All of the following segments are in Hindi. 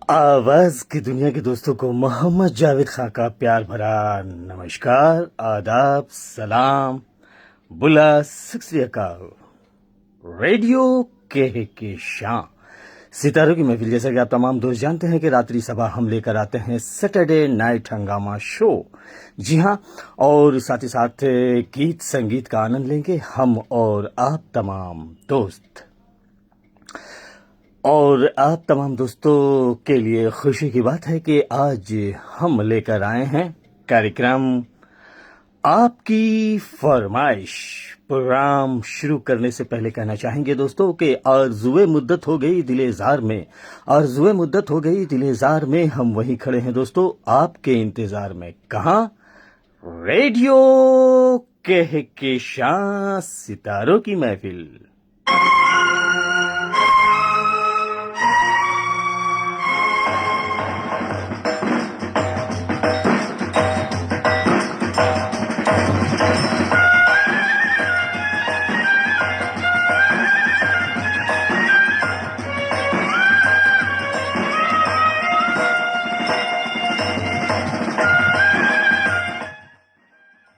आवाज की दुनिया के दोस्तों को मोहम्मद जावेद खां का प्यार भरा नमस्कार, आदाब, सलाम, बुला, सत श्री अकाल। रेडियो के शां सितारों की महफिल। जैसा कि आप तमाम दोस्त जानते हैं कि रात्रि सभा हम लेकर आते हैं सैटरडे नाइट हंगामा शो। जी हाँ, और साथ ही साथ गीत संगीत का आनंद लेंगे हम और आप तमाम दोस्त। और आप तमाम दोस्तों के लिए खुशी की बात है कि आज हम लेकर आए हैं कार्यक्रम आपकी फरमाइश। प्रोग्राम शुरू करने से पहले कहना चाहेंगे दोस्तों कि आरज़ुए मुद्दत हो गई दिलेज़ार में, आरज़ुए मुद्दत हो गई दिलेज़ार में, हम वहीं खड़े हैं दोस्तों आपके इंतजार में। कहाँ? रेडियो के शां सितारों की महफिल।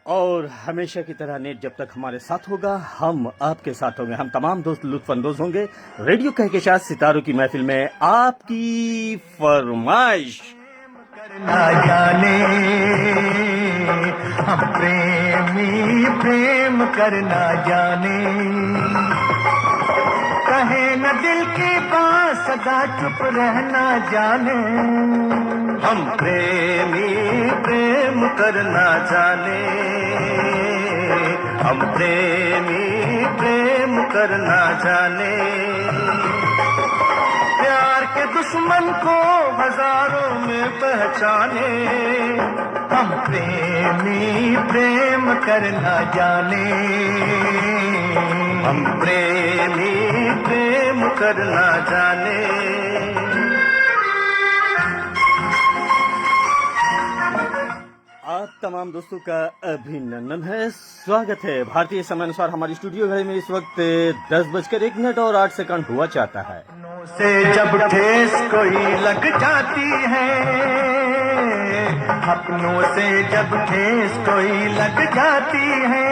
और हमेशा की तरह नेट जब तक हमारे साथ होगा, हम आपके साथ होंगे, हम तमाम दोस्त लुत्फानंदोज होंगे। रेडियो के साथ सितारों की महफिल में आपकी फरमाइश। करना जाने हम प्रेमी प्रेम करना जाने, कहे न दिल की बात सदा चुप रहना जाने, हम प्रेमी प्रेम करना जाने, हम प्रेमी प्रेम करना जाने, प्यार के दुश्मन को हजारों में पहचाने, हम प्रेमी प्रेम करना जाने, हम प्रेमी प्रेम करना जाने। आप तमाम दोस्तों का अभिनंदन है, स्वागत है। भारतीय समय अनुसार हमारी स्टूडियो घर में इस वक्त 10:01 हुआ चाहता है। से जब ठेस कोई लग जाती है, अपनों से जब ठेस कोई लग जाती है,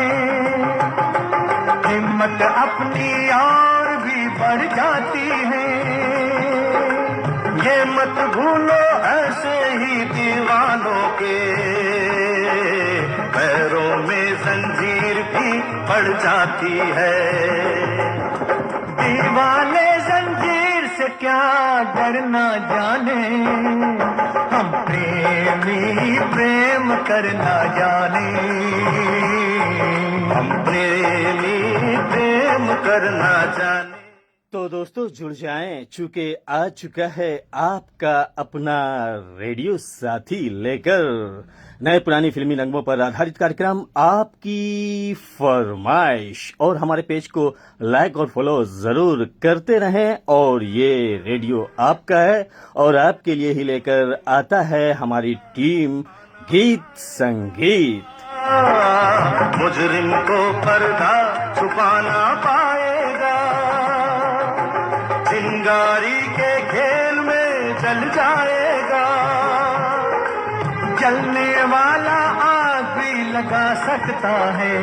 हिम्मत अपनी और भी बढ़ जाती है, ये मत भूलो ऐसे ही दीवानों के पैरों में जंजीर भी पड़ जाती है, दीवाने जंजीर से क्या डरना जाने, हम प्रेमी प्रेम करना जाने, हम प्रेमी प्रेम करना जाने। तो दोस्तों जुड़ जाएं, चूंकि आ चुका है आपका अपना रेडियो साथी लेकर नए पुरानी फिल्मी रंगों पर आधारित कार्यक्रम आपकी फरमाइश। और हमारे पेज को लाइक और फॉलो जरूर करते रहें। और ये रेडियो आपका है और आपके लिए ही लेकर आता है हमारी टीम गीत संगीत। मुजरिम को पर्दा छुपाना पाएगा, चिंगारी के खेल में जल जाएगा, जलने वाला आग भी लगा सकता है,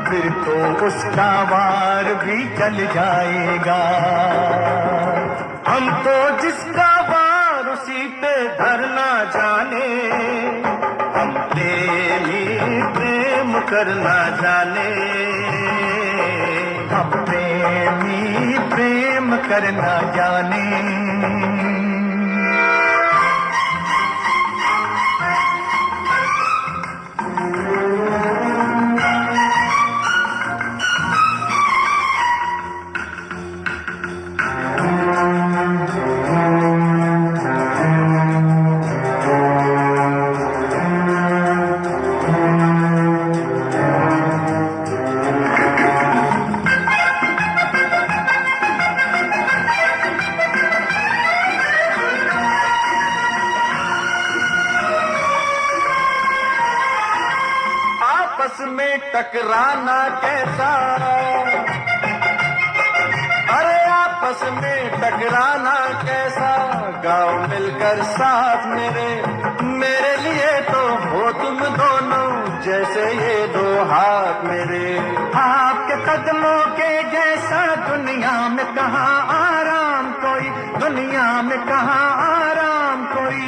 फिर तो उसका वार भी चल जाएगा, हम तो जिसका वार उसी पे धरना जाने, हम प्रेमी प्रेम करना जाने, हम प्रेमी प्रेम करना जाने। टकराना कैसा, अरे आप आपस में टकराना कैसा, गाँव मिलकर साथ मेरे लिए तो हो तुम दोनों जैसे ये दो हाथ मेरे। आपके कदमों के जैसा दुनिया में कहाँ आराम कोई, दुनिया में कहाँ आराम कोई।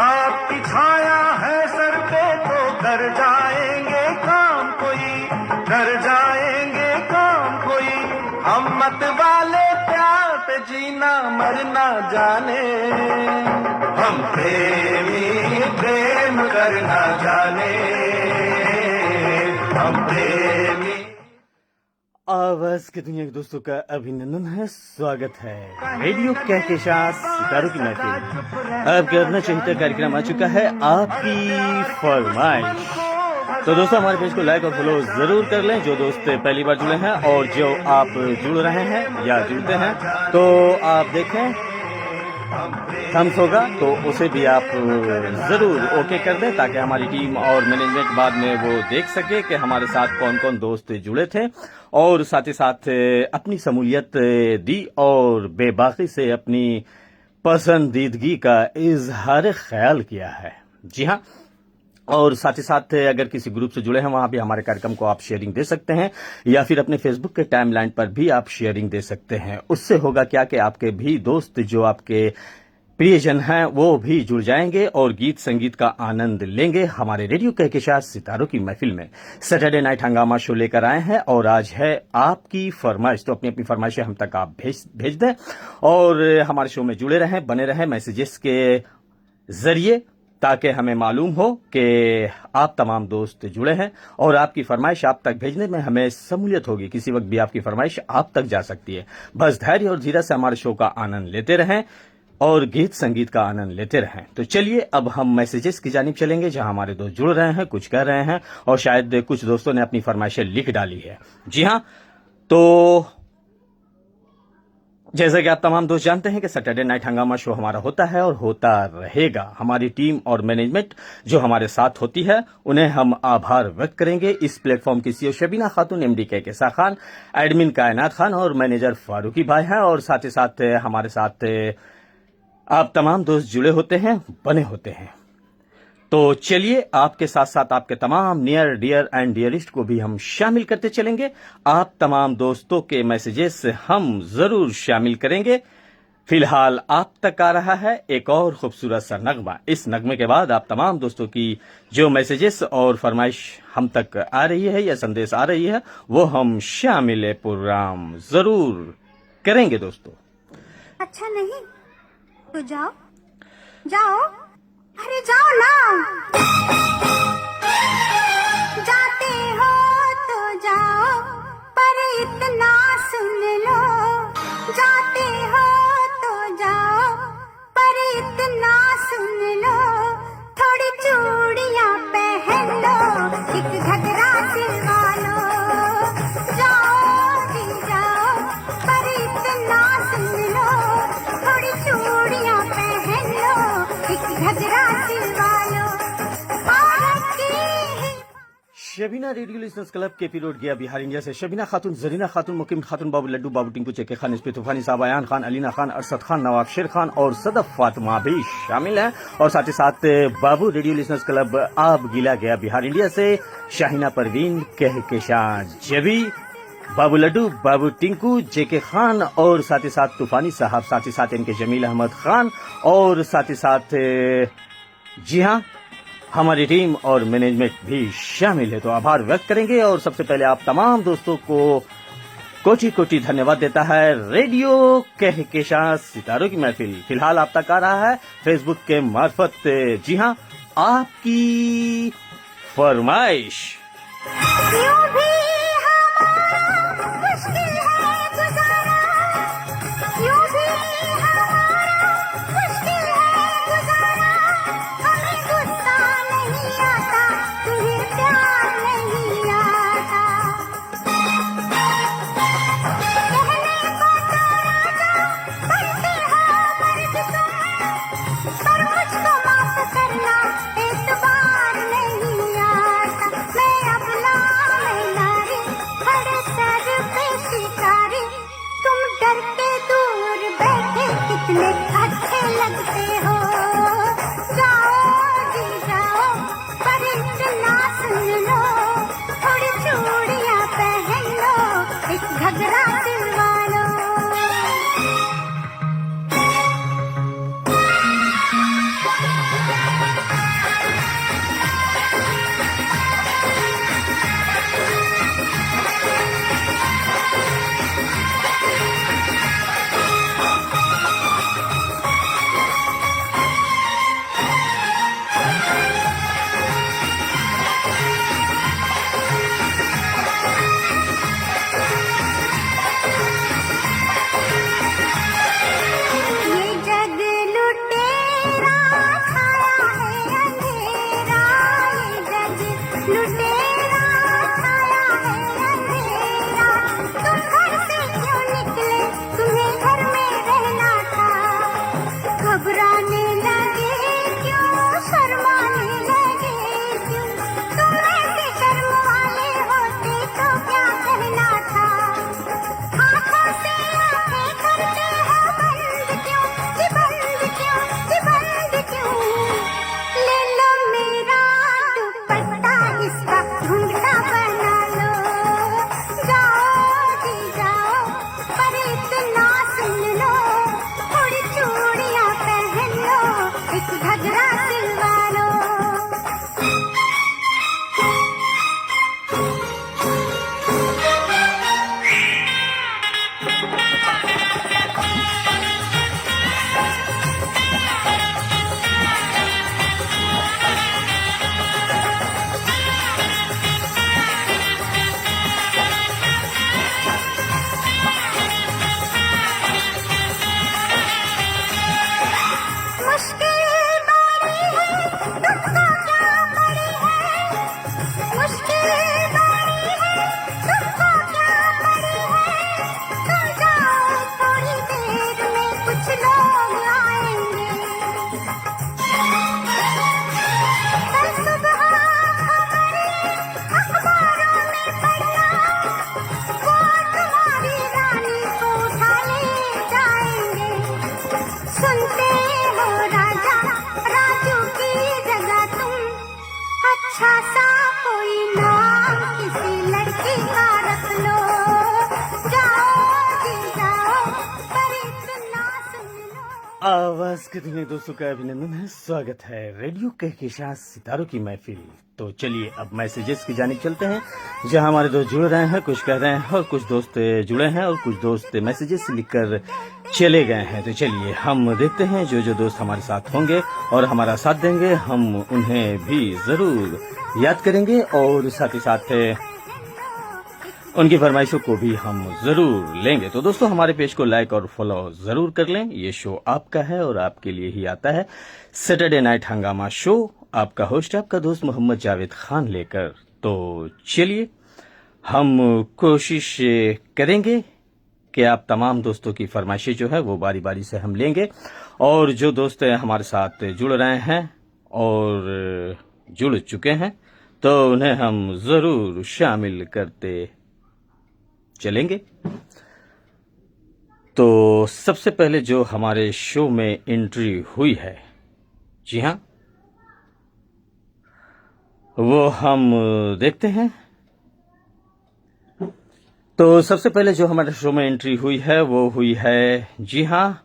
आपकी छाया है सर पे तो कर जाएंगे काम कोई, कर जाएंगे काम कोई। हम मत वाले प्यार पे जीना मरना जाने, हम प्रेमी प्रेम करना जाने, हम प्रेमी। आवाज की दुनिया के दोस्तों का अभिनंदन है, स्वागत है रेडियो कहकशां सितारों की महफिल। आपके अपना चहेता कार्यक्रम आ चुका है आपकी फरमाइश। तो दोस्तों हमारे पेज को लाइक और फॉलो जरूर कर लें, जो दोस्त पहली बार जुड़े हैं और जो आप जुड़ रहे हैं या जुड़ते हैं तो आप देखें थम्स होगा तो उसे भी आप जरूर ओके कर दें, ताकि हमारी टीम और मैनेजमेंट बाद में वो देख सके कि हमारे साथ कौन कौन दोस्त जुड़े थे और साथ ही साथ अपनी शमूलियत दी और बेबाकी से अपनी पसंदीदगी का इजहार ख्याल किया है। जी हाँ, और साथ ही साथ अगर किसी ग्रुप से जुड़े हैं वहां भी हमारे कार्यक्रम को आप शेयरिंग दे सकते हैं, या फिर अपने फेसबुक के टाइमलाइन पर भी आप शेयरिंग दे सकते हैं। उससे होगा क्या कि आपके भी दोस्त जो आपके प्रियजन हैं वो भी जुड़ जाएंगे और गीत संगीत का आनंद लेंगे। हमारे रेडियो कहकशां सितारों की महफिल में सैटरडे नाइट हंगामा शो लेकर आए हैं और आज है आपकी फरमाइश। तो अपनी अपनी फरमाइशें हम तक आप भेज दें और हमारे शो में जुड़े रहें, बने रहें मैसेजेस के जरिए, ताकि हमें मालूम हो कि आप तमाम दोस्त जुड़े हैं और आपकी फरमाइश आप तक भेजने में हमें सहूलियत होगी। किसी वक्त भी आपकी फरमाइश आप तक जा सकती है। बस धैर्य और धीरज से हमारे शो का आनंद लेते रहें और गीत संगीत का आनंद लेते रहें। तो चलिए अब हम मैसेजेस की जानिब चलेंगे, जहां हमारे दोस्त जुड़ रहे हैं, कुछ कह रहे हैं और शायद कुछ दोस्तों ने अपनी फरमाइशें लिख डाली है। जी हाँ, तो जैसा कि आप तमाम दोस्त जानते हैं कि सैटरडे नाइट हंगामा शो हमारा होता है और होता रहेगा। हमारी टीम और मैनेजमेंट जो हमारे साथ होती है उन्हें हम आभार व्यक्त करेंगे। इस प्लेटफॉर्म की सीईओ शबीना खातून, एमडी कहकशां खान, एडमिन कायनात खान और मैनेजर फारूकी भाई हैं और साथ ही साथ हमारे साथ आप तमाम दोस्त जुड़े होते हैं, बने होते हैं। तो चलिए आपके साथ साथ आपके तमाम नियर डियर एंड डियरिस्ट को भी हम शामिल करते चलेंगे। आप तमाम दोस्तों के मैसेजेस हम जरूर शामिल करेंगे। फिलहाल आप तक आ रहा है एक और खूबसूरत सा नगमा। इस नगमे के बाद आप तमाम दोस्तों की जो मैसेजेस और फरमाइश हम तक आ रही है या संदेश आ रही है वो हम शामिल प्रोग्राम जरूर करेंगे दोस्तों। अच्छा नहीं तो जाओ जाओ, अरे जाओ ना, जाते हो तो जाओ पर इतना सुन लो, जाते हो तो जाओ पर इतना सुन लो, थोड़ी चूड़ियां पहन लो, एक घघरा सिलवा लो, जाओ जी जाओ पर इतना सुन लो, थोड़ी चूड़ियां पहन लो, एक घघरा सिलवा लो, भारत की Shabina radio listeners club KP road गया बिहार इंडिया से शबीना खातून, जरीना खातून, मुकीम खातून, बाबू लड्डू, बाबू टिंकू, चेके खान, इस्पी तूफानी साहब, अयान खान, अलीना खान, अरसद खान, नवाब शेर खान और सदफ फातिमा भी शामिल हैं। और साथ ही साथ बाबू रेडियो लिसनर्स क्लब आप गिला गया बिहार इंडिया से शाहिना परवीन, कहकशां जबी, बाबू लड्डू, बाबू टिंकू, जेके खान और साथ ही साथ तूफानी साहब, साथ ही साथ इनके जमील अहमद खान और साथ ही साथ जी हाँ हमारी टीम और मैनेजमेंट भी शामिल है। तो आभार व्यक्त करेंगे और सबसे पहले आप तमाम दोस्तों को कोटि कोटि धन्यवाद देता है रेडियो कहकशां सितारों की महफिल। फिलहाल आप तक आ रहा है फेसबुक के मार्फत, जी हाँ आपकी फरमाइश। यूं भी हमारा मुश्किल है गुजारा, यूं भी हमारा मुश्किल है गुजारा, हमें गुस्सा नहीं आता, तुम्हें प्यार नहीं आता, कहने को तो राजा बनते हो मर्द तुम, पर मुझको माफ करना एतबार नहीं आता, मैं अबला मैं कितने अच्छे लगते हो। जाओ जी जाओ, पर इतना सुन लो, थोड़ी चूड़ियां पहन लो, एक घघरा सिलवा लो। ये जग लुटेरा छाया है अंधेरा, ये जग लुटेरा छाया है अंधेरा। तुम घर से क्यों निकले, तुम्हें घर में रहना था। घबराने लगे क्यों, शर्माने लगे क्यों, तुम ऐसे शर्म वाले होते तो क्या कहना था। हाथों से आंखें करते हो बंद क्यों, जी बंद क्यों, जी बंद क्यों। ले लो मेरा दुपट्टा, इसका घूंघटा बना लो। जाओ जी जाओ, पर इतना सुन लो, थोड़ी चूड़ियां पहन लो, एक घघरा सिलवा लो। मुश्किल बारी है, तुमको क्या पड़ी है। मुश्किल बारी है, तुमको क्या पड़ी है। तुम जाओ, थोड़ी देर में कुछ लोग आएंगे। कल सुबह खबरें अखबारों में पढ़ना, वो तुम्हारी रानी को उठा ले जाएंगे। सुनते हो राजा राजू की जगह तुम, अच्छा सा कोई नाम किसी लड़की का रख लो। जाओ जी जाओ, पर इतना सुन लो। आवाज के धुने दोस्तों का अभिनंदन है, स्वागत है रेडियो के साथ सितारों की महफिल। तो चलिए अब मैसेजेस की जानिब चलते हैं, जहां हमारे दोस्त जुड़ रहे हैं, कुछ कह रहे हैं और कुछ दोस्त जुड़े हैं और कुछ दोस्त मैसेजेस लिखकर चले गए हैं। तो चलिए हम देखते हैं जो जो दोस्त हमारे साथ होंगे और हमारा साथ देंगे, हम उन्हें भी जरूर याद करेंगे और साथ ही साथ उनकी फरमाइशों को भी हम जरूर लेंगे। तो दोस्तों हमारे पेज को लाइक और फॉलो जरूर कर लें। ये शो आपका है और आपके लिए ही आता है, सैटरडे नाइट हंगामा शो। आपका होस्ट आपका दोस्त मोहम्मद जावेद खान लेकर। तो चलिए हम कोशिश करेंगे कि आप तमाम दोस्तों की फरमाइशें जो है वो बारी बारी से हम लेंगे, और जो दोस्त हमारे साथ जुड़ रहे हैं और जुड़ चुके हैं तो उन्हें हम जरूर शामिल करते चलेंगे। तो सबसे पहले जो हमारे शो में एंट्री हुई है, जी हाँ, वो हम देखते हैं। तो सबसे पहले जो हमारे शो में एंट्री हुई है वो हुई है, जी हाँ,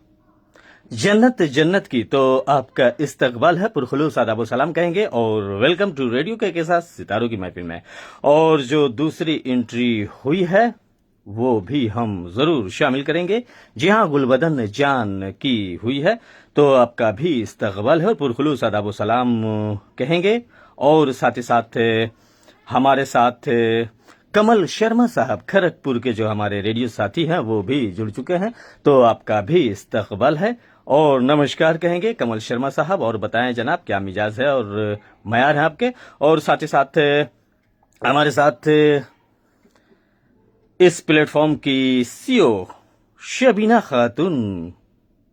जन्नत जन्नत की। तो आपका इस्तकबाल है, पुरखुलूस आदाब व सलाम कहेंगे और वेलकम टू रेडियो के साथ सितारों की महफिल में। और जो दूसरी एंट्री हुई है वो भी हम जरूर शामिल करेंगे, जी हाँ, गुलबदन जान की हुई है। तो आपका भी इस्तकबाल है और पुरखुलूस आदाब व सलाम कहेंगे। और साथ ही साथ हमारे साथ कमल शर्मा साहब खड़गपुर के जो हमारे रेडियो साथी हैं वो भी जुड़ चुके हैं। तो आपका भी इस्तकबाल है और नमस्कार कहेंगे कमल शर्मा साहब, और बताएं जनाब क्या मिजाज है और मयार है आपके। और साथ ही साथ हमारे साथ इस प्लेटफॉर्म की सीईओ शबीना खातून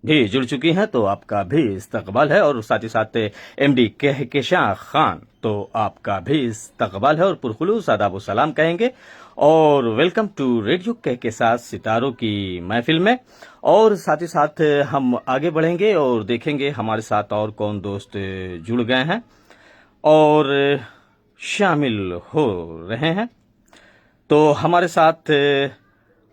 भी जुड़ चुकी हैं तो आपका भी इस्तकबाल है, और साथ ही साथ एमडी कहकशां खान तो आपका भी इस्तकबाल है और पुरखुलूस आदाब व सलाम कहेंगे और वेलकम टू रेडियो कह के साथ सितारों की महफिल में। और साथ ही साथ हम आगे बढ़ेंगे और देखेंगे हमारे साथ और कौन दोस्त जुड़ गए हैं और शामिल हो रहे हैं। तो हमारे साथ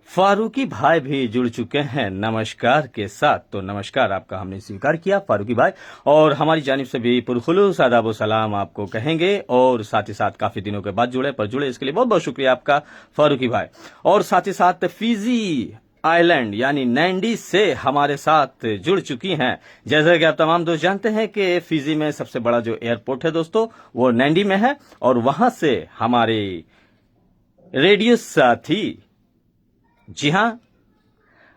फारूकी भाई भी जुड़ चुके हैं नमस्कार के साथ। तो नमस्कार आपका हमने स्वीकार किया फारूकी भाई, और हमारी जानिब से भी पुरखुलूस आदाब व सलाम आपको कहेंगे। और साथ ही साथ काफी दिनों के बाद जुड़े इसके लिए बहुत बहुत शुक्रिया आपका फारूकी भाई। और साथ ही साथ फिजी आइलैंड यानी नैंडी से हमारे साथ जुड़ चुकी हैं। जैसा कि आप तमाम दोस्त जानते हैं कि फिजी में सबसे बड़ा जो एयरपोर्ट है दोस्तों वो नैंडी में है, और वहां से हमारे रेडियो साथी जी हाँ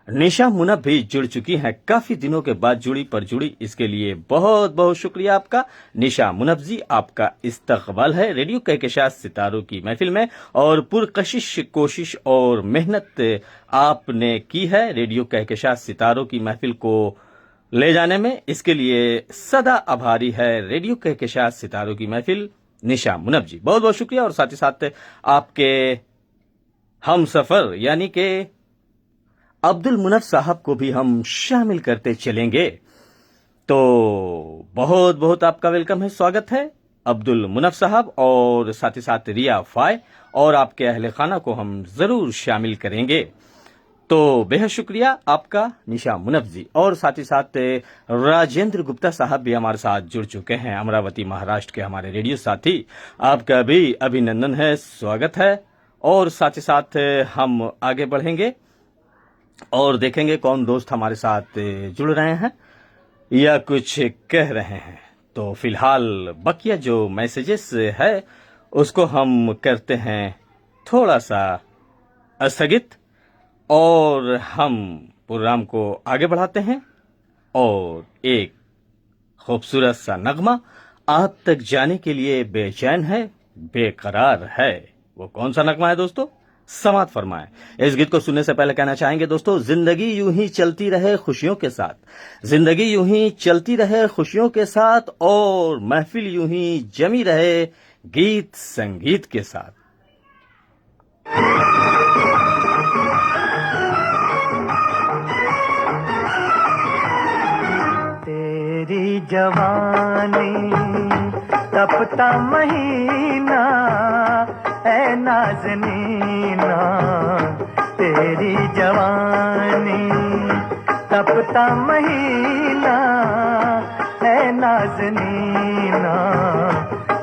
निशा मुनब भी जुड़ चुकी हैं। काफी दिनों के बाद जुड़ी, इसके लिए बहुत बहुत शुक्रिया आपका निशा मुनब जी। आपका इस्तकबाल है रेडियो कहकशां सितारों की महफिल में, और पुरकशिश कोशिश और मेहनत आपने की है रेडियो कहकशां सितारों की महफिल को ले जाने में। इसके लिए सदा आभारी है रेडियो कहकशां सितारों की महफिल निशा मुनब जी, बहुत बहुत शुक्रिया। और साथ ही साथ आपके हम सफर यानी के अब्दुल मुनफ साहब को भी हम शामिल करते चलेंगे। तो बहुत बहुत आपका वेलकम है, स्वागत है अब्दुल मुनफ साहब, और साथ ही साथ रिया फाय और आपके अहले खाना को हम जरूर शामिल करेंगे। तो बेहद शुक्रिया आपका निशा मुनफ जी। और साथ ही साथ राजेंद्र गुप्ता साहब भी हमारे साथ जुड़ चुके हैं, अमरावती महाराष्ट्र के हमारे रेडियो साथी। आपका भी अभिनंदन है, स्वागत है। और साथ ही साथ हम आगे बढ़ेंगे और देखेंगे कौन दोस्त हमारे साथ जुड़ रहे हैं या कुछ कह रहे हैं। तो फिलहाल बकिया जो मैसेजेस है उसको हम करते हैं थोड़ा सा स्थगित, और हम प्रोग्राम को आगे बढ़ाते हैं। और एक खूबसूरत सा नगमा आप तक जाने के लिए बेचैन है, बेकरार है। वो कौन सा नगमा है दोस्तों, समात फरमाएं। इस गीत को सुनने से पहले कहना चाहेंगे दोस्तों, जिंदगी यूं ही चलती रहे खुशियों के साथ, जिंदगी यूं ही चलती रहे खुशियों के साथ, और महफिल यूं ही जमी रहे गीत संगीत के साथ। तेरी जवानी तपता महीना ऐ नाज़नीना, तेरी जवानी तपता महीना ऐ नाज़नीना,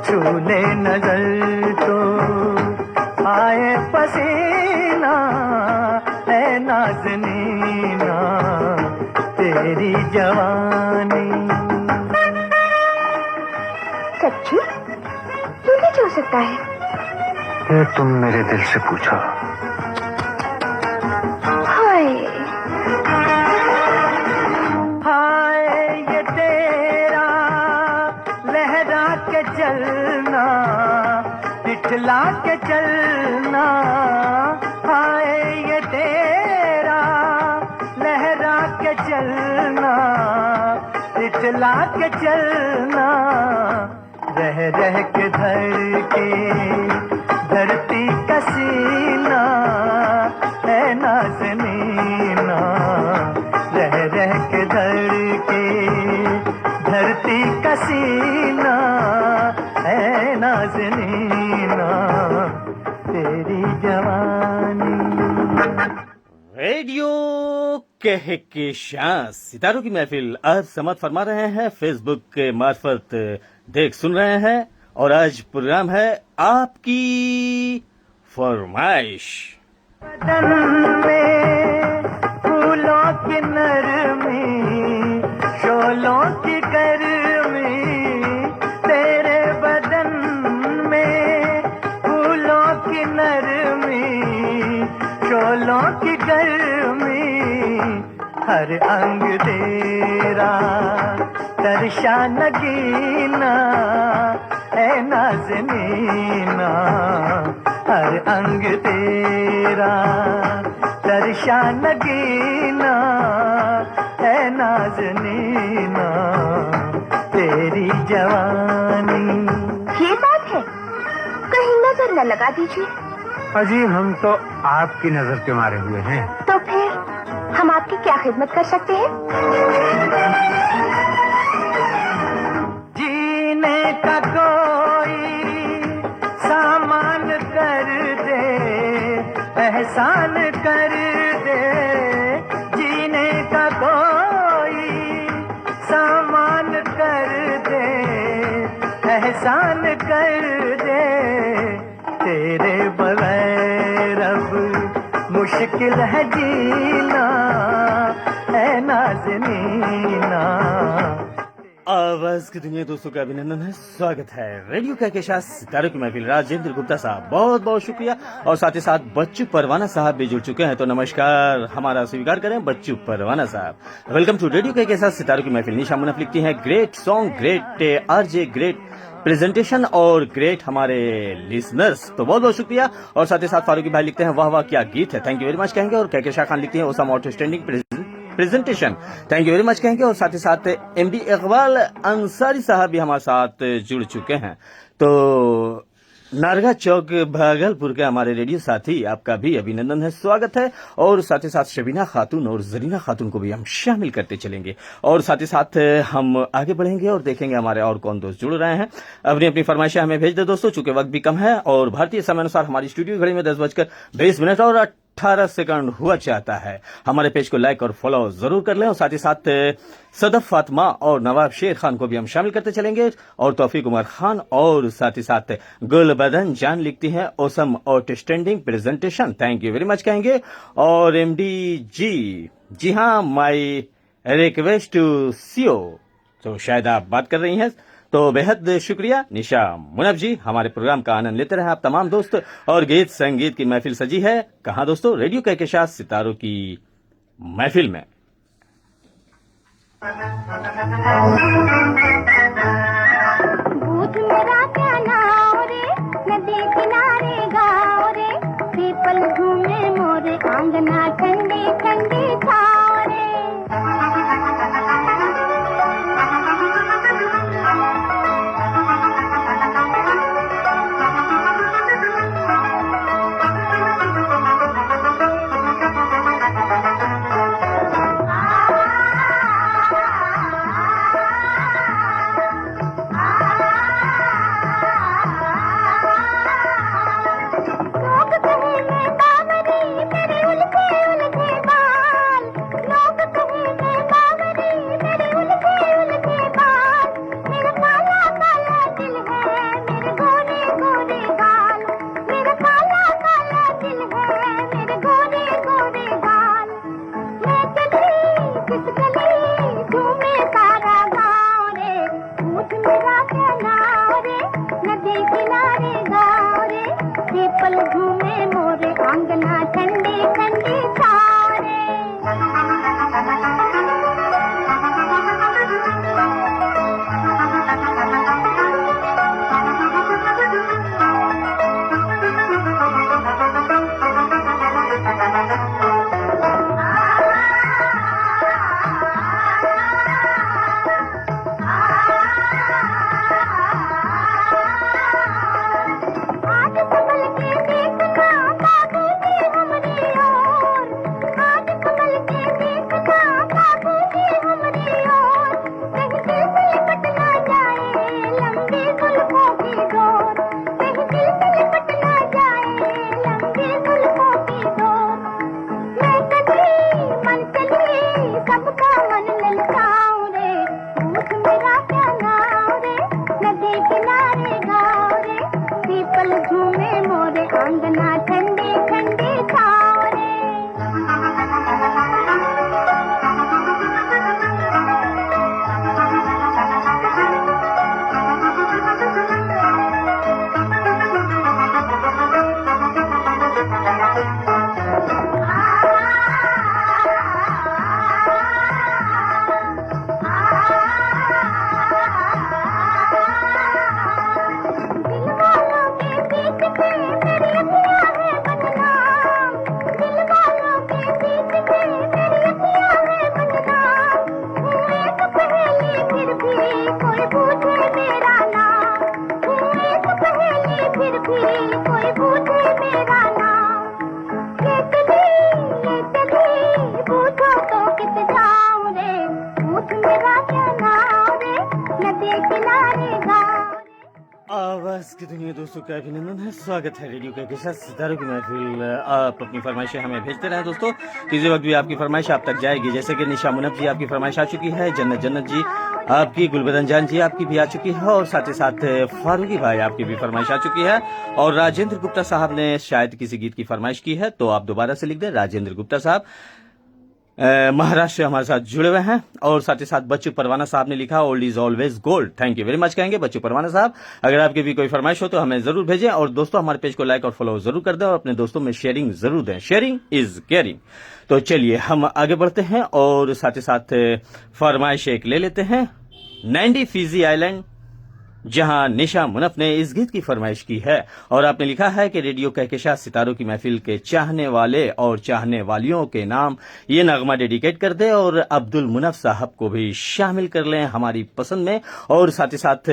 छूले नजर तो आए पसीना ऐ नाज़नीना, तेरी जवानी। सच्ची क्यों नहीं छू सकता है? ये तुम मेरे दिल से पूछो। हाय हाय ये तेरा लहरा के चलना, दिखला के चलना, हाय ये तेरा लहरा के चलना, दिखला के चलना, रह रह के धरती का सीना है नाज़नीना, रह रह के धरती का सीना है नाज़नीना, तेरी जवानी। रेडियो कहकशां सितारों की महफिल आज समात फरमा रहे हैं, फेसबुक के मार्फत देख सुन रहे हैं, और आज प्रोग्राम है आपकी फरमाइश। बदन में फूलों की नरमी, शोलों की गर्मी, तेरे बदन में फूलों की नरमी, शोलों की गर्मी, हर अंग तेरा तरशा नगीना ऐ नाज़नीना, हर अंग तेरा तरशा नगीना ऐ नाज़नीना तेरी जवानी। ये बात है, कहीं नजर न लगा दीजिए। अजी हम तो आपकी नजर के मारे हुए हैं। तो फिर हम आपकी क्या खिदमत कर सकते हैं? जीने का कोई सामान कर दे, एहसान कर दे। जीने का कोई सामान कर दे, एहसान कर दे। तेरे बगैर अब मुश्किल है जीना, है नाज़नीना। आवाज की दुनिया दोस्तों का अभिनंदन है, स्वागत है। रेडियो के साथ सितारों की महफिल राजेंद्र गुप्ता साहब बहुत बहुत शुक्रिया। और साथ ही साथ बच्चू परवाना साहब भी जुड़ चुके हैं, तो नमस्कार हमारा स्वीकार करें बच्चू परवाना साहब। वेलकम टू रेडियो के साथ सितारों की महफिल। निशा मुनफ लिखती हैं great song, great RJ, great presentation और ग्रेट हमारे लिसनर्स, तो बहुत बहुत शुक्रिया। और साथ ही साथ फारूकी भाई लिखते हैं वाह वाह क्या गीत है, थैंक यू वेरी मच कहेंगे। और कहके शाह खान लिखती हैं awesome outstanding presentation, thank you very much कहेंगे। और साथ ही साथ एमडी इकबाल अंसारी साहब भी हमारे साथ जुड़ चुके हैं। तो नारगा चौक भागलपुर के हमारे रेडियो साथी, आपका भी अभिनंदन है, स्वागत है। और साथ ही साथ शबीना खातून और जरीना खातून को भी हम शामिल करते चलेंगे। और साथ ही साथ हम आगे बढ़ेंगे और देखेंगे हमारे और कौन दोस्त जुड़ रहे हैं। अपनी अपनी फरमाइशें हमें भेज दे दोस्तों, चूंकि वक्त भी कम है। और भारतीय समय अनुसार हमारी स्टूडियो घड़ी में 10:20 और 18 सेकंड हुआ चाहता है। हमारे पेज को लाइक और फॉलो जरूर कर लें। और साथ ही साथ सदफ फातिमा और नवाब शेर खान को भी हम शामिल करते चलेंगे, और तौफीक उमर खान, और साथ ही साथ गुलबदन जान लिखती हैं awesome outstanding presentation, thank you very much कहेंगे। और एमडी जी हाँ, माई रिक्वेस्ट टू सीओ, तो शायद आप बात कर रही हैं, तो बेहद शुक्रिया निशा मुनफ जी। हमारे प्रोग्राम का आनंद लेते रहे आप तमाम दोस्त। और गीत संगीत की महफिल सजी है कहाँ दोस्तों, रेडियो के साथ सितारों की महफिल में। बूझ मेरा क्या नाम रे, नदी किनारे गाँव रे, पीपल झूमे मोरे, आंगना ठंडी ठंडी छाँव रे। मेरा क्या नाम रे, नदी किनारे गाँव रे। आवाज की दुनिया दोस्तों का अभिनंदन है, स्वागत है रेडियो के साथ सितारों की महफिल। आप अपनी फरमाइशें हमें भेजते रहें दोस्तों, किसी वक्त भी आपकी फरमाइश आप तक जाएगी। जैसे कि निशा मुनफ जी आपकी फरमाइश आ चुकी है, जन्नत जन्नत जी आपकी, गुलबदन जान जी आपकी भी आ चुकी है, और साथ ही साथ फारूकी भाई आपकी भी फरमाइश आ चुकी है। और राजेंद्र गुप्ता साहब ने शायद किसी गीत की फरमाइश की है, तो आप दोबारा से लिख दें। राजेंद्र गुप्ता साहब महाराष्ट्र से हमारे साथ जुड़े हुए हैं। और साथ ही साथ बच्चू परवाना साहब ने लिखा old is always gold. Thank you very much कहेंगे बच्चू परवाना साहब। अगर आपकी भी कोई फरमाइश हो तो हमें जरूर भेजें, और दोस्तों हमारे पेज को लाइक और फॉलो जरूर कर दें, और अपने दोस्तों में शेयरिंग जरूर दें। Sharing is caring. तो चलिए हम आगे बढ़ते हैं, और साथ ही साथ फरमाइश एक ले लेते हैं। नैंडी फिजी आइलैंड, जहां निशा मुनफ ने इस गीत की फरमाइश की है, और आपने लिखा है कि रेडियो कहकशां सितारों की महफिल के चाहने वाले और चाहने वालियों के नाम ये नगमा डेडिकेट कर दे, और अब्दुल मुनफ साहब को भी शामिल कर लें हमारी पसंद में। और साथ ही साथ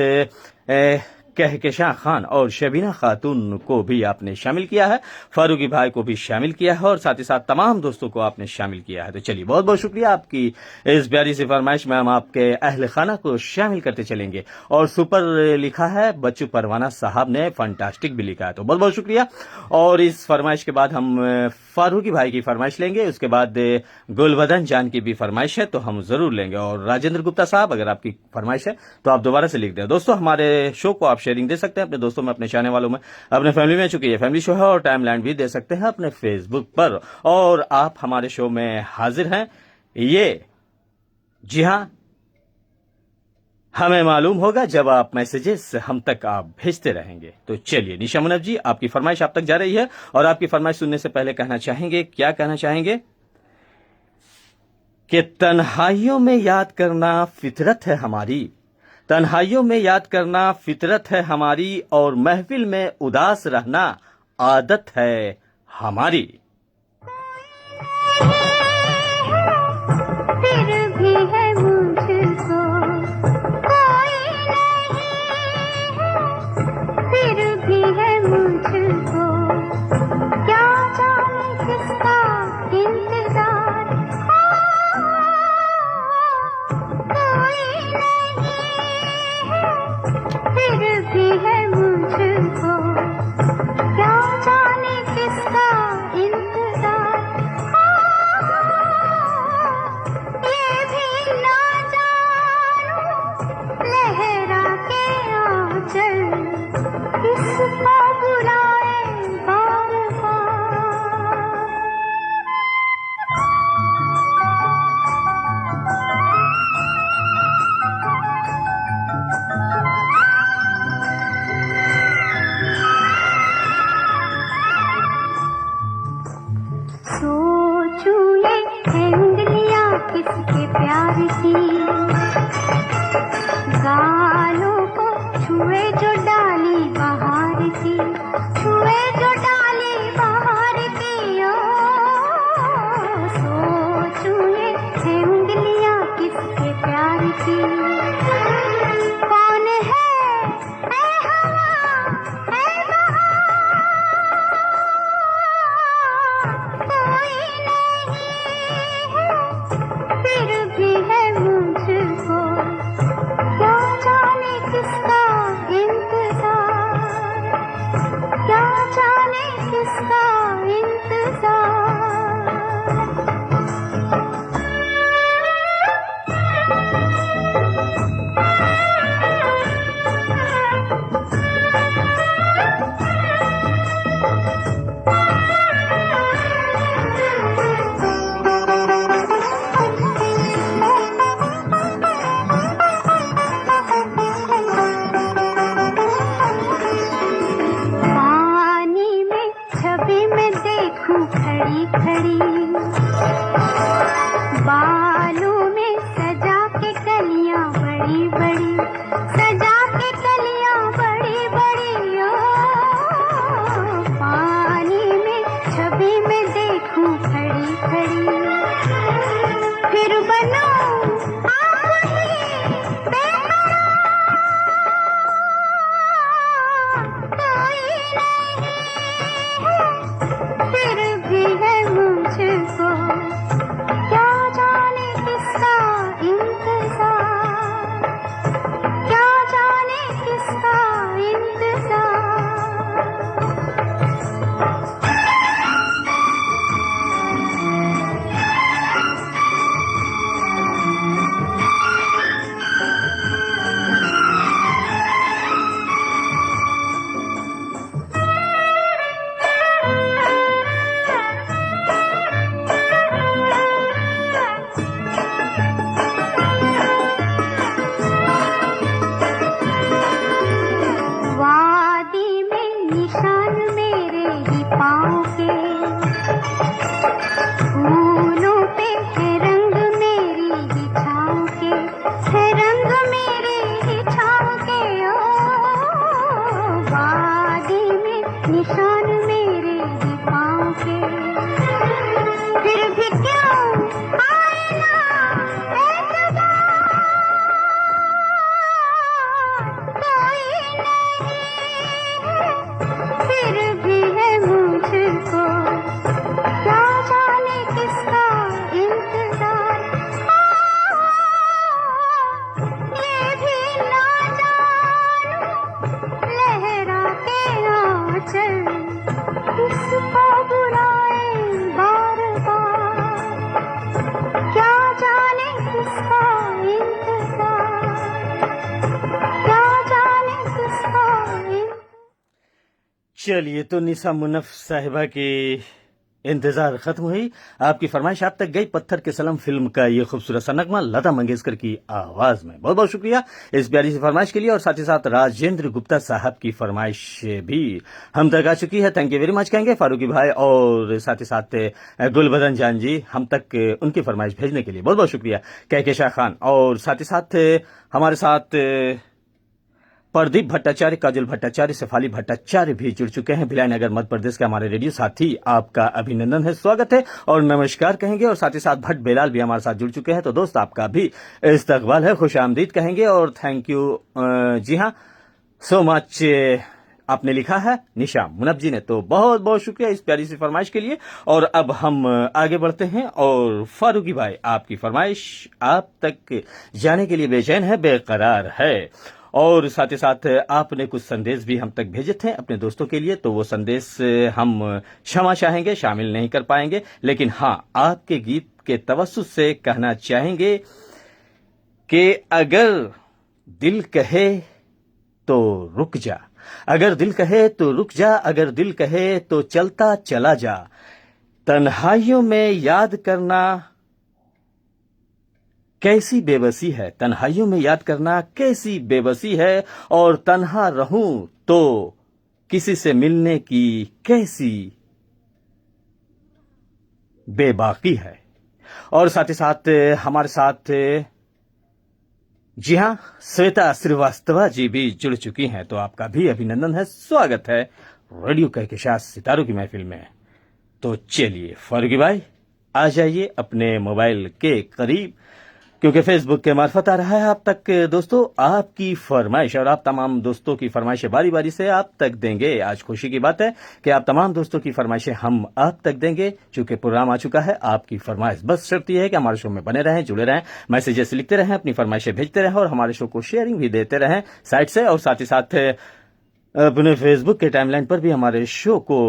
कहकशां खान और शबीना खातून को भी आपने शामिल किया है, फारूकी भाई को भी शामिल किया है, और साथ ही साथ तमाम दोस्तों को आपने शामिल किया है। तो चलिए बहुत बहुत शुक्रिया आपकी इस प्यारी सी फरमाइश में हम आपके अहल खाना को शामिल करते चलेंगे। और सुपर लिखा है बच्चू परवाना साहब ने, फंटास्टिक भी लिखा है, तो बहुत बहुत शुक्रिया। और इस फरमाइश के बाद हम फारूकी भाई की फरमाइश लेंगे, उसके बाद गुलबदन जान की भी फरमाइश है तो हम जरूर लेंगे। और राजेंद्र गुप्ता साहब अगर आपकी फरमाइश है तो आप दोबारा से लिख दें। दोस्तों हमारे शो को आप शेयरिंग दे सकते हैं अपने दोस्तों में, अपने चाहने वालों में, अपने फैमिली में, चूंकि ये फैमिली शो है, और टाइमलाइन भी दे सकते हैं अपने फेसबुक पर। और आप हमारे शो में हाजिर हैं, ये जी हां हमें मालूम होगा जब आप मैसेजेस हम तक आप भेजते रहेंगे। तो चलिए निशा मुनफ जी आपकी फरमाइश आप तक जा रही है, और आपकी फरमाइश सुनने से पहले कहना चाहेंगे, क्या कहना चाहेंगे कि तन्हाइयों में याद करना फितरत है हमारी, तन्हाइयों में याद करना फितरत है हमारी, और महफिल में उदास रहना आदत है हमारी। फिर भी है मुझको कोई नहीं है, फिर भी है मुझको क्या जाने किसका इंतजार। कोई नहीं है, फिर भी है मुझको क्या जाने किसका इंतजार। ये भी ना जानूं लहरा के आंचल किसको बुलाए बार बार। सोचूं ये उंगलियां किसके प्यार की, गालों को छुए जो डाली बहार की, छुए जो डाली बहार की। ओ सोचूं ये उंगलियां किसके प्यार की। कौन है ऐ हवा ऐ बहार, कोई नहीं है, फिर भी है मुझको क्या जाने किसका इंतजार, क्या जाने किसका इंतजार। चलिए तो निशा मुनफ साहिबा की इंतजार खत्म हुई। आपकी फरमाइश आप तक गई। पत्थर के सलम फिल्म का ये खूबसूरत सा नगमा लता मंगेशकर की आवाज में। बहुत बहुत शुक्रिया इस प्यारी सी फरमाइश के लिए। और साथ ही साथ राजेंद्र गुप्ता साहब की फरमाइश भी हम तक आ चुकी है। थैंक यू वेरी मच कहेंगे फारूकी भाई और साथ ही साथ गुलबदन जान जी हम तक उनकी फरमाइश भेजने के लिए बहुत बहुत शुक्रिया। कहकेशा खान और साथ ही साथ हमारे साथ प्रदीप भट्टाचार्य, काजल भट्टाचार्य, शेफाली भट्टाचार्य भी जुड़ चुके हैं। भिलाई नगर मध्य प्रदेश के हमारे रेडियो साथी, आपका अभिनंदन है, स्वागत है और नमस्कार कहेंगे। और साथ ही साथ भट्ट बेलाल भी हमारे साथ जुड़ चुके हैं। तो दोस्त आपका भी इस्तकबाल है, खुश आमदीद कहेंगे और थैंक यू। जी हाँ, सो मच आपने लिखा है निशा मुनफ जी ने, तो बहुत बहुत शुक्रिया इस प्यारी सी फरमाइश के लिए। और अब हम आगे बढ़ते हैं और फारूकी भाई आपकी फरमाइश आप तक जाने के लिए बेचैन है, बेकरार है। और साथ ही साथ आपने कुछ संदेश भी हम तक भेजे थे अपने दोस्तों के लिए, तो वो संदेश हम क्षमा चाहेंगे, शामिल नहीं कर पाएंगे। लेकिन हाँ, आपके गीत के तवस्सुस से कहना चाहेंगे कि अगर दिल कहे तो रुक जा, अगर दिल कहे तो रुक जा, अगर दिल कहे तो चलता चला जा, तन्हाइयों में याद करना कैसी बेबसी है, तन्हाइयों में याद करना कैसी बेबसी है, और तन्हा रहूं तो किसी से मिलने की कैसी बेबाकी है। और साथ ही साथ हमारे साथ जी हाँ, श्वेता श्रीवास्तवा जी भी जुड़ चुकी हैं, तो आपका भी अभिनंदन है, स्वागत है रेडियो कहकशां सितारों की महफिल में। तो चलिए फारूकी भाई आ जाइए अपने मोबाइल के करीब, क्योंकि फेसबुक के मार्फत आ रहा है आप तक दोस्तों आपकी फरमाइश, और आप तमाम दोस्तों की फरमाइशें बारी बारी से आप तक देंगे। आज खुशी की बात है कि आप तमाम दोस्तों की फरमाइशें हम आप तक देंगे, चूंकि प्रोग्राम आ चुका है आपकी फरमाइश। बस शर्त यह है कि हमारे शो में बने रहें, जुड़े रहें, मैसेजेस लिखते रहें, अपनी फरमाइशें भेजते रहें और हमारे शो को शेयरिंग भी देते रहें साइट से। और साथ ही साथ अपने फेसबुक के टाइमलाइन पर भी हमारे शो को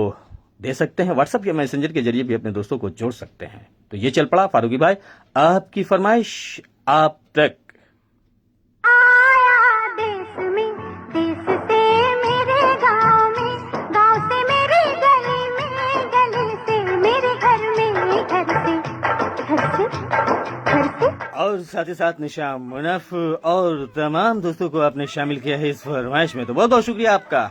दे सकते हैं, व्हाट्सएप या मैसेंजर के जरिए भी अपने दोस्तों को जोड़ सकते हैं। तो ये चल पड़ा फारूकी भाई आपकी फरमाइश आप तक। आया देश में, देश से मेरे गांव में, गांव से मेरी गली में, गली से मेरे घर में, घर से घर से घर से। और साथ ही साथ निशा मुनफ और तमाम दोस्तों को आपने शामिल किया है इस फरमाइश में, तो बहुत बहुत शुक्रिया आपका।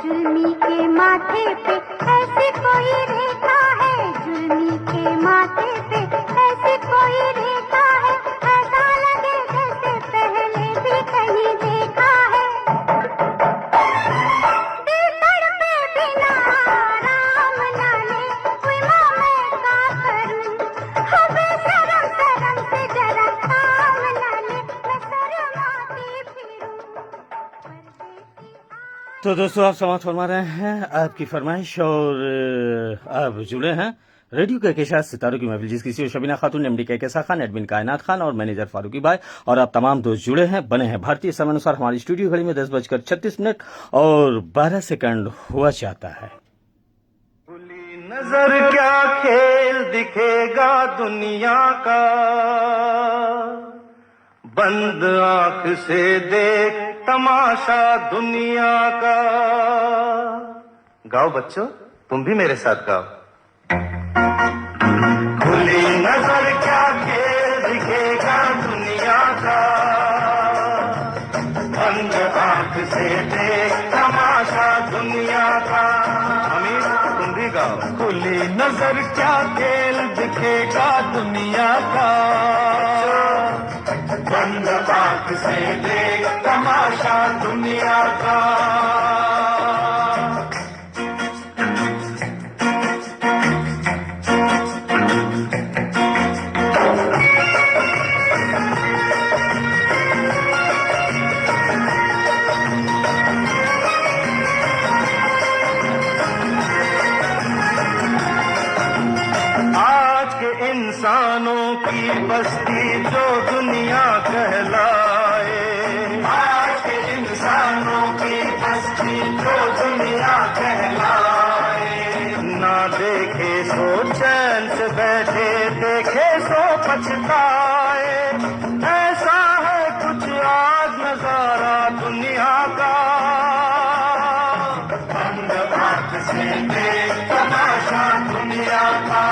जुल्मी के माथे पे ऐसे कोई रेखा है, जुल्मी के माथे पे ऐसी कोई रेखा है, ऐसा लगे जैसे पहले भी कहीं देखा है। दिल तड़पे बिना आराम ना ले, कोई माँ मैं क्या करूं, हो बेशरम शर्म से जरा काम ना ले, मैं शर्माती फिरूं परदेसी। तो दोस्तों आप समाप्त फरमा रहे हैं आपकी फरमाइश और आप जुड़े हैं रेडियो के साथ सितारों की महफिल, जिसकी सी शबीना खातून, एमडी कैसा खान, एडमिन कायनात खान और मैनेजर फारूकी भाई, और आप तमाम दोस्त जुड़े हैं बने हैं। भारतीय समय अनुसार हमारी स्टूडियो घड़ी में 10:36 और 12 सेकंड हुआ चाहता है। खुली नजर क्या खेल दिखेगा दुनिया का, बंद आंख से देख तमाशा दुनिया का। गाओ बच्चों, तुम भी मेरे साथ गाओ। खुली नजर क्या खेल दिखेगा दुनिया का, बंद आंख से देख तमाशा दुनिया का। अमीर तुम भी गाओ। खुली नजर क्या खेल दिखेगा दुनिया का, बंद आंख से देख तमाशा दुनिया का। इंसानों की बस्ती जो दुनिया कहलाए, आज के इंसानों की बस्ती जो दुनिया कहलाए। ना देखे सो चैन से बैठे, देखे सो पछताए। ऐसा है कुछ आज नजारा दुनिया का, बंद आंख से देख तमाशा दुनिया का।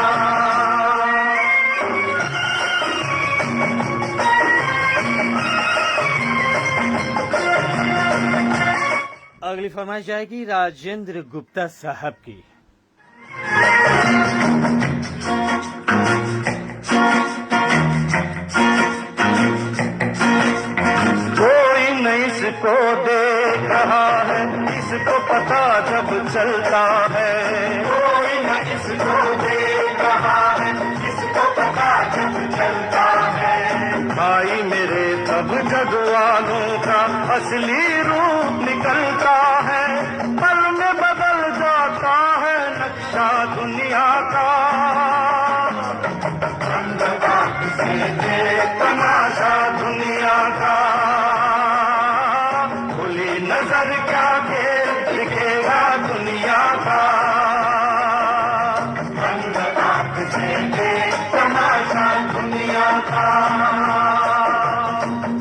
अगली फरमाइश जाएगी राजेंद्र गुप्ता साहब की। कोई न इसको देख रहा है, इसको पता जब चलता है। कोई न इसको देख रहा है, इसको पता जब चलता है। भाई मेरे तब जगवानों का असली रूप निकलता है, पल में बदल जाता है नक्शा दुनिया का। बंद आंख से देख तमाशा दुनिया का, खुली नजर क्या खेल दिखेगा दुनिया का। बंद आंख से देख तमाशा दुनिया का,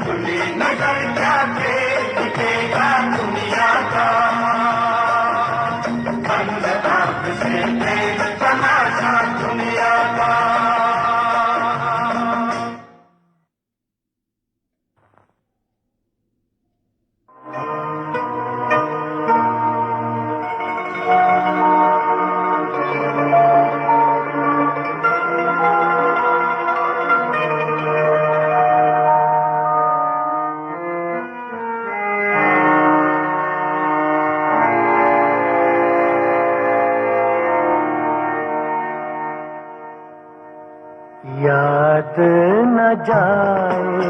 खुली नजर क्या खेल दिखेगा दुनिया का। बंद आंख से देख तमाशा दुनिया का। याद न जाए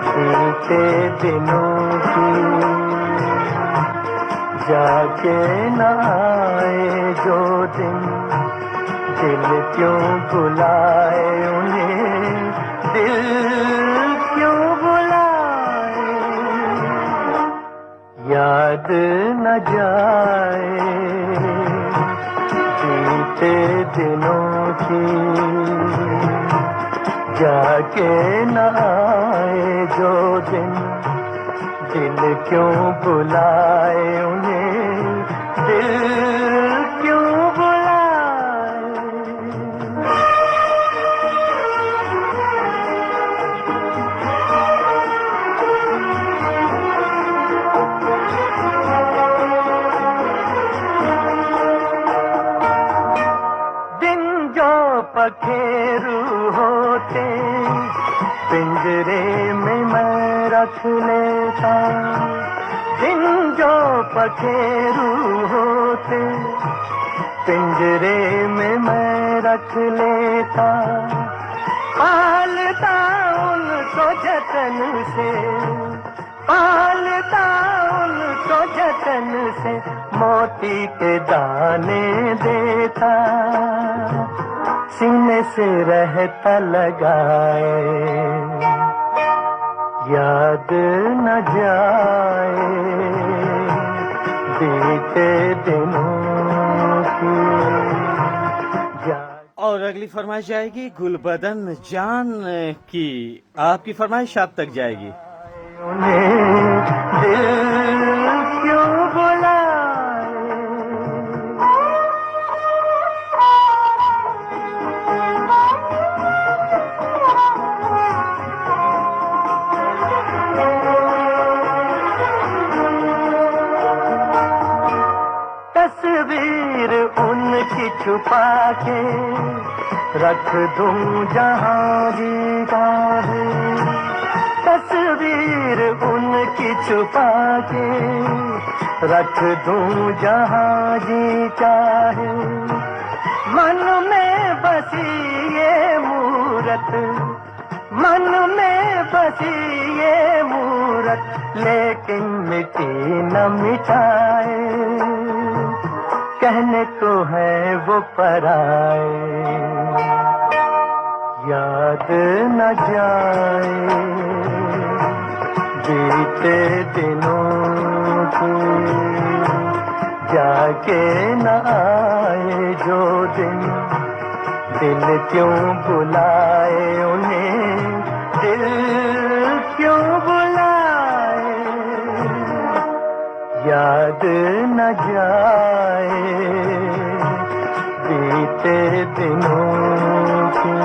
बीते दिनों की, जाके न आए जो दिन, दिल क्यों बुलाए उन्हें, दिल क्यों बुलाए। याद न जाए बीते दिनों की, जाके न आए जो दिन, दिल क्यों बुलाए उन्हें, दिल क्यों बुलाए। पखेरू होते पिंजरे में मैं रख लेता, दिन जो पखेरू होते पिंजरे में मैं रख लेता, पालता उनको जतन से, पालता उनको जतन से, मोती के दाने देता, सीने से रहता लगाए, याद न जाए बीते दिनों की। और अगली फरमाइश जाएगी गुलबदन जान की। आपकी फरमाइश आप तक जाएगी। उन्हें दिल क्यों बुलाए, तस्वीर उनकी छुपा के रख दूं जहां जी चाहे, तस्वीर उनकी छुपा के रख दूं जहां जी चाहे, मन में बसी ये मूरत, मन में बसी ये मूरत, लेकिन मिटी न मिटाए, कहने को है वो पराए, याद न जाए बीते दिनों की, जाके न आए जो दिन, दिल क्यों बुलाए उन्हें, दिल क्यों बुलाए, याद न जाए बीते दिनों की।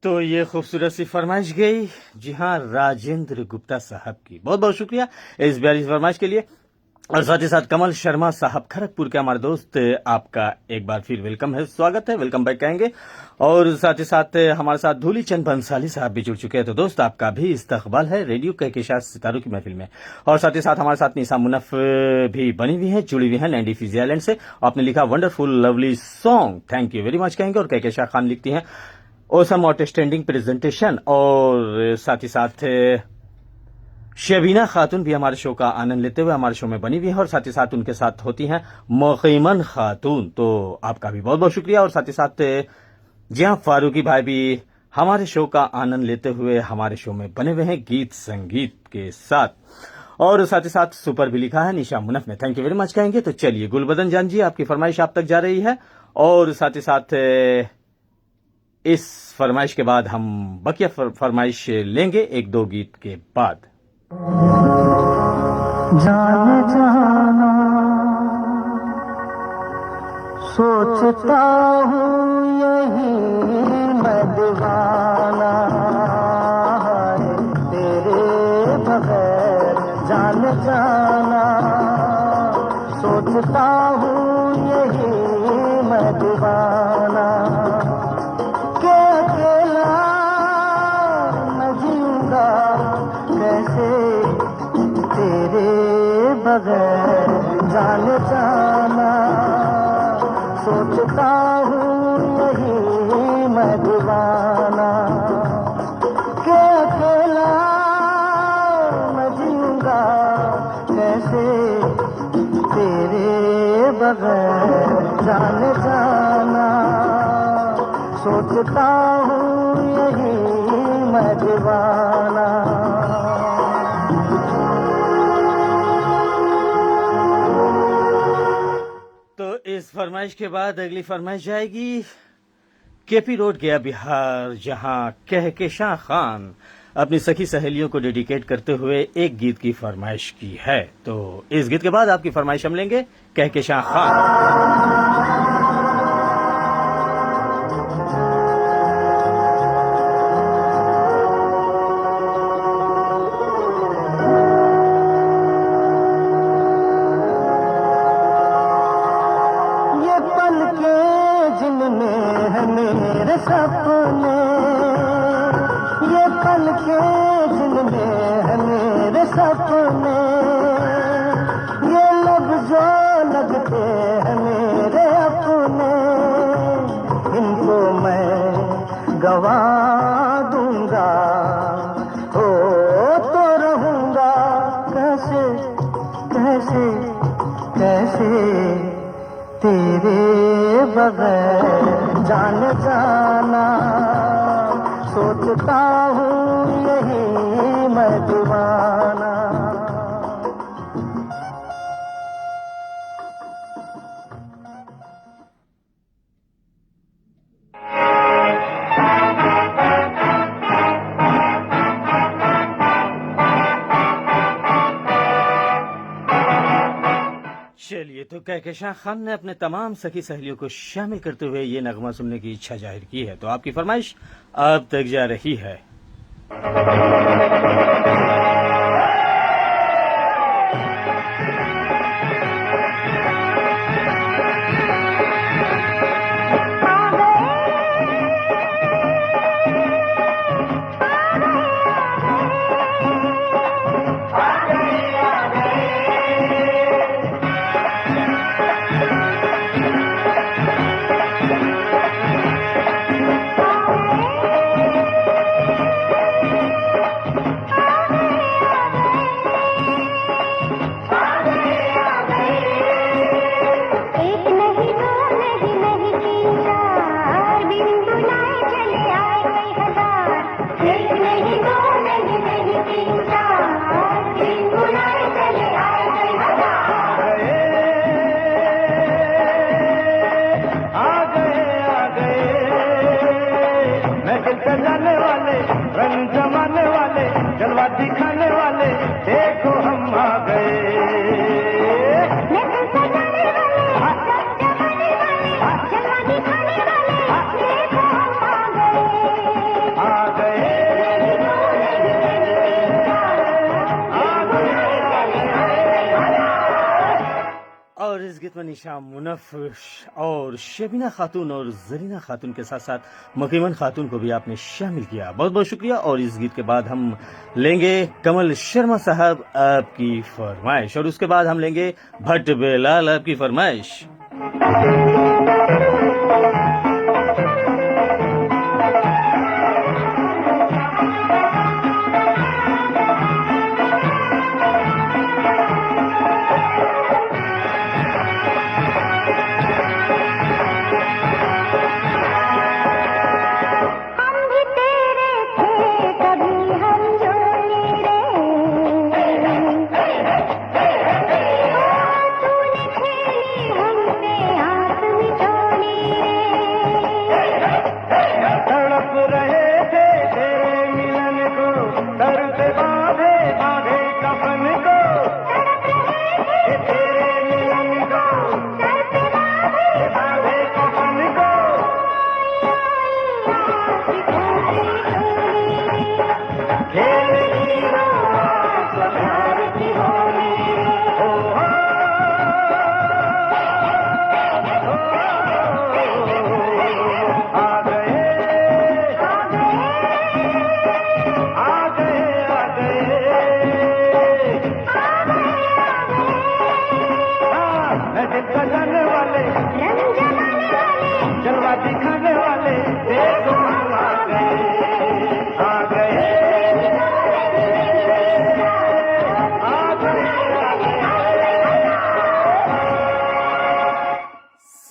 तो ये खूबसूरत सी फरमाइश गई, जी हाँ, राजेंद्र गुप्ता साहब की। बहुत बहुत शुक्रिया इस प्यारी फरमाइश के लिए। और साथ ही साथ कमल शर्मा साहब खड़गपुर के हमारे दोस्त, आपका एक बार फिर वेलकम है, स्वागत है, वेलकम बैक कहेंगे। और साथ ही साथ हमारे साथ धूली चंद बंसाली साहब भी जुड़ चुके हैं। तो दोस्त, आपका भी इस्तकबाल है रेडियो कहकशां सितारों की महफिल में। और साथ ही साथ हमारे साथ निशा मुनफ भी बनी हुई है, जुड़ी हुई है नैंडी फिजी आइलैंड से। आपने लिखा wonderful lovely song, thank you very much कहेंगे। और कहकशां खान लिखती हैं ओसम आउटस्टैंडिंग प्रेजेंटेशन। और साथ ही साथ शबीना खातून भी हमारे शो का आनंद लेते हुए हमारे शो में बनी हुई है। और साथ ही साथ उनके साथ होती हैं मोकीमन खातून। तो आपका भी बहुत बहुत शुक्रिया। और साथ ही साथ जी हाँ, फारूकी भाई भी हमारे शो का आनंद लेते हुए हमारे शो में बने हुए हैं गीत संगीत के साथ। और साथ ही साथ सुपर भी लिखा है निशा मुनफ ने, थैंक यू वेरी मच कहेंगे। तो चलिए गुलबदन जान जी, आपकी फरमाइश आप तक जा रही है। और साथ ही साथ इस फरमाइश के बाद हम बकिया फरमाइश लेंगे एक दो गीत के बाद। जाने जाना सोचता हूँ यही मैं दीवाना है तेरे बगैर, जाने जाना सोचता हूँ यही मैं दीवाना, के अकेला मैं जीऊंगा कैसे तेरे बगैर, जाने जाना सोचता हूँ यही मैं दीवाना, के अकेला मैं जीऊंगा कैसे तेरे बगैर, जाने जाना सोचता हूँ यही मैं दीवाना। तो इस फरमाइश के बाद अगली फरमाइश जाएगी केपी रोड गया बिहार, जहां कहकशां खान अपनी सखी सहेलियों को डेडिकेट करते हुए एक गीत की फरमाइश की है। तो इस गीत के बाद आपकी फरमाइश हम लेंगे कहकशां खान। मेरे सपने, ये पल के जिनमें है मेरे सपने, ये लब जो लगते हैं मेरे अपने, इनको मैं गवा दूंगा, हो तो रहूंगा कैसे कैसे कैसे तेरे बगैर जान जाना, सोचता हूँ यही मैं दीवाना। चलिए, तो कहकशां खान ने अपने तमाम सखी सहेलियों को शामिल करते हुए ये नगमा सुनने की इच्छा जाहिर की है, तो आपकी फरमाइश अब तक जा रही है। जाने वाले, रंग जमाने वाले, जलवा दिखाने वाले, देखो हम आ गए। और इस गीत में निशा मुनफ और शबीना खातून और जरीना खातून के साथ साथ मकीमन खातून को भी आपने शामिल किया, बहुत बहुत शुक्रिया। और इस गीत के बाद हम लेंगे कमल शर्मा साहब आपकी फरमाइश, और उसके बाद हम लेंगे भट्ट बेलाल आपकी फरमाइश।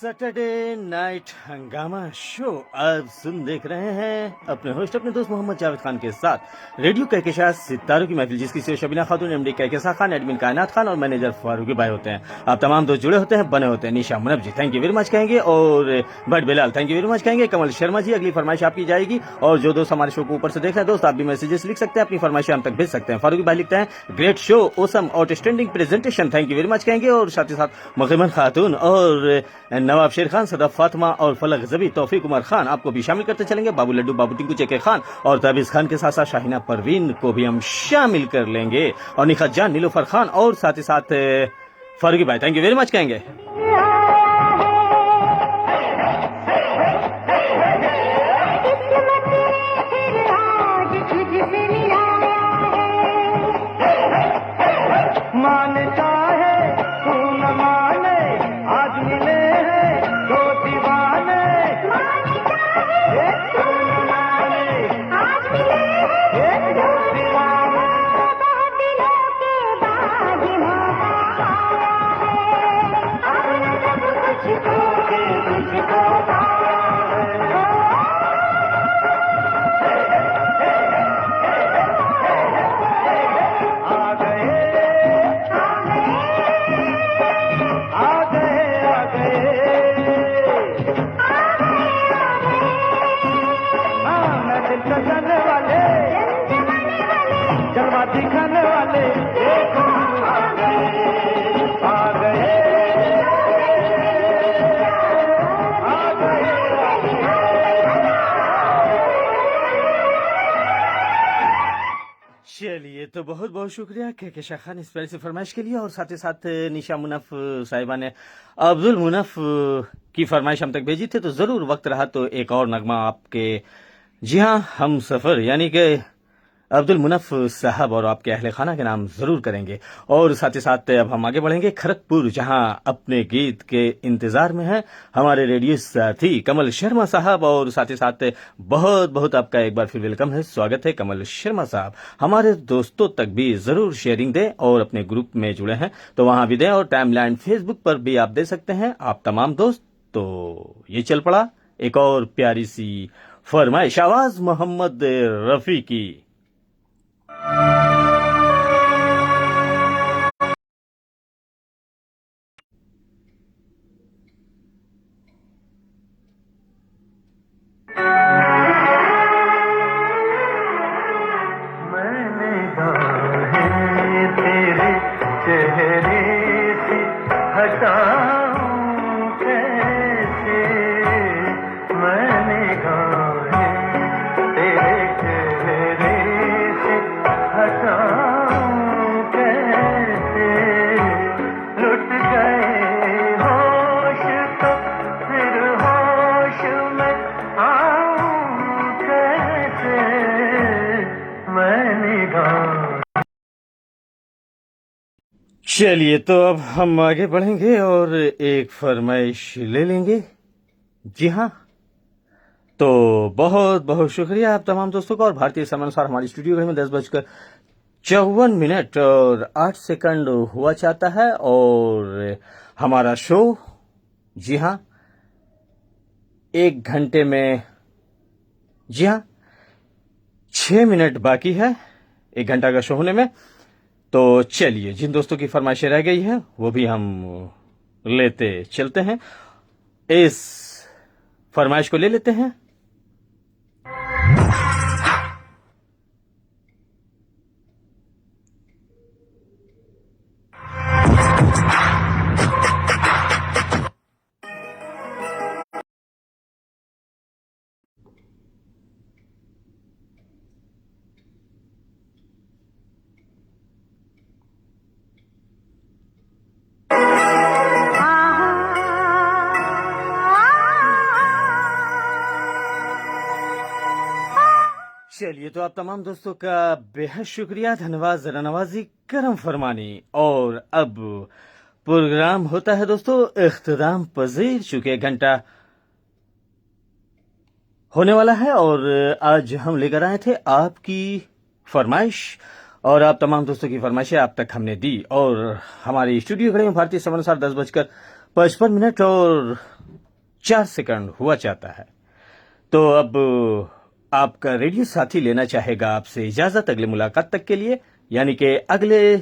सैटरडे नाइट हंगामा शो आप देख रहे हैं अपने होस्ट अपने दोस्त मोहम्मद जावेद खान के साथ रेडियो कहकशां सितारों की महफिल, जिसकी से शबीना खातून, एमडी कहकशां खान, एडमिन कायनात खान और मैनेजर फारूकी भाई होते हैं। आप तमाम दोस्त जुड़े होते हैं, बने होते हैं। Nisha Munaf ji thank you very much कहेंगे, और Bhatt Belal thank you very much कहेंगे। कमल शर्मा जी अगली फरमाइश आपकी जाएगी, और जो दोस्त हमारे शो को ऊपर से देख रहे हैं दोस्त, आप भी मैसेजेस लिख सकते हैं, अपनी फरमाइशें हम तक भेज सकते हैं। फारूकी भाई लिखते हैं great show, awesome, outstanding presentation, thank you very much कहेंगे। और साथ ही साथ मकीमन खातून और नवाब शेर खान, सदफ फातिमा और फलक जबी, तौफीक उमर खान आपको भी शामिल करते चलेंगे। बाबू लड्डू, बाबू टिंकू, चेके खान और ताबिज खान के साथ साथ शाहिना परवीन को भी हम शामिल कर लेंगे, और निखत जान, नीलोफर खान और साथ ही साथ फारूकी भाई थैंक यू वेरी मच कहेंगे। चलिए तो बहुत बहुत शुक्रिया के शाह खान इस प्यारी से फरमाइश के लिए, और साथ ही साथ निशा मुनफ साहिबा ने अब्दुल मुनफ की फरमाइश हम तक भेजी थी, तो ज़रूर वक्त रहा तो एक और नगमा आपके, जी हाँ, हम सफ़र यानी कि अब्दुल मुनफ साहब और आपके अहले खाना के नाम ज़रूर करेंगे। और साथ ही साथ अब हम आगे बढ़ेंगे खड़गपुर, जहां अपने गीत के इंतज़ार में है हमारे रेडियो साथी कमल शर्मा साहब, और साथ ही साथ बहुत बहुत आपका एक बार फिर वेलकम है, स्वागत है कमल शर्मा साहब। हमारे दोस्तों तक भी ज़रूर शेयरिंग दें, और अपने ग्रुप में जुड़े हैं तो वहां भी दें, और टाइमलाइन फेसबुक पर भी आप दे सकते हैं आप तमाम दोस्त। तो ये चल पड़ा एक और प्यारी सी फरमाइश, आवाज मोहम्मद रफ़ी की। मैंने गाहें तेरे चेहरे से हटाऊं कैसे, मैंने गाहें तेरे चेहरे से हटाऊं कैसे, लुट गए होश तो फिर होश में आऊं कैसे, मैंने गाहें। चलिए तो अब हम आगे बढ़ेंगे और एक फरमाइश ले लेंगे, जी हाँ। तो बहुत बहुत शुक्रिया आप तमाम दोस्तों का, और भारतीय समय अनुसार हमारी स्टूडियो घर में 10:54 और 8 हुआ चाहता है, और हमारा शो, जी हाँ, 1 घंटे में, जी हाँ, 6 मिनट बाकी है 1 घंटा का शो होने में। तो चलिए जिन दोस्तों की फरमाइशें रह गई है वो भी हम लेते चलते हैं, इस फरमाइश को ले लेते हैं। चलिए तो आप तमाम दोस्तों का बेहद शुक्रिया, धन्यवाद, जरा नवाजी, करम फरमानी। और अब प्रोग्राम होता है दोस्तों इख्तिताम पजीर, चूंकि 1 घंटा होने वाला है, और आज हम लेकर आए थे आपकी फरमाइश, और आप तमाम दोस्तों की फरमाइशें आप तक हमने दी, और हमारी स्टूडियो घड़ी में भारतीय समय अनुसार 10:55 और 4 हुआ चाहता है। तो अब आपका रेडियो साथी लेना चाहेगा आपसे इजाजत अगले मुलाकात तक के लिए, यानी कि अगले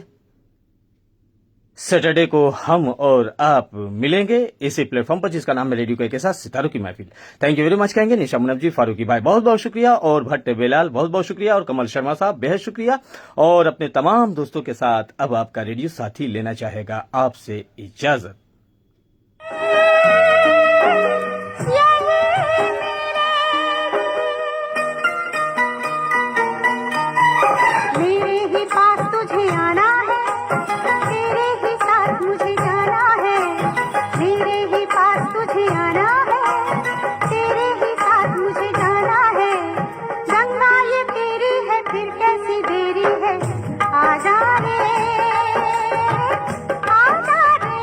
सैटरडे को हम और आप मिलेंगे इसी प्लेटफॉर्म पर जिसका नाम है रेडियो के साथ सितारों की महफिल। थैंक यू वेरी मच कहेंगे निशा मुनफ जी, फारूकी भाई बहुत बहुत शुक्रिया, और भट्ट बेलाल बहुत बहुत शुक्रिया, और कमल शर्मा साहब बेहद शुक्रिया, और अपने तमाम दोस्तों के साथ अब आपका रेडियो साथी लेना चाहेगा आपसे इजाजत। मेरे ही पास तुझे आना है, तेरे ही साथ मुझे जाना है, मेरे ही पास तुझे आना है, तेरे ही साथ मुझे जाना है, गंगा ये तेरी है फिर कैसी देरी है, आजा रे, आजा रे,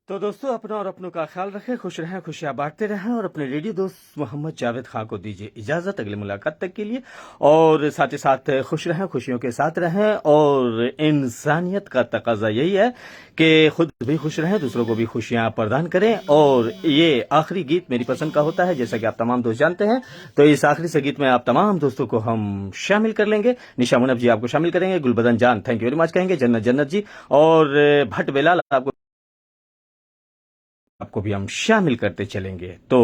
तो दोस्तों अपना और अपनों का ख्याल रखें, खुश रहें, खुशियां बांटते रहें और अपने रेडियो दोस्त मोहम्मद जावेद खान को दीजिए इजाजत अगली मुलाकात तक के लिए। और साथ ही साथ खुश रहें, खुशियों के साथ रहें और इंसानियत का तकाजा यही है कि खुद भी खुश रहें, दूसरों को भी खुशियां प्रदान करें। और ये आखिरी गीत मेरी पसंद का होता है, जैसा कि आप तमाम दोस्त जानते हैं। तो इस आखिरी से गीत में आप तमाम दोस्तों को हम शामिल कर लेंगे। निशा मुनब जी आपको शामिल करेंगे, गुलबदन जान थैंक यू वेरी मच कहेंगे, जन्नत जन्नत जी और भट्ट बेलाल आपको भी हम शामिल करते चलेंगे। तो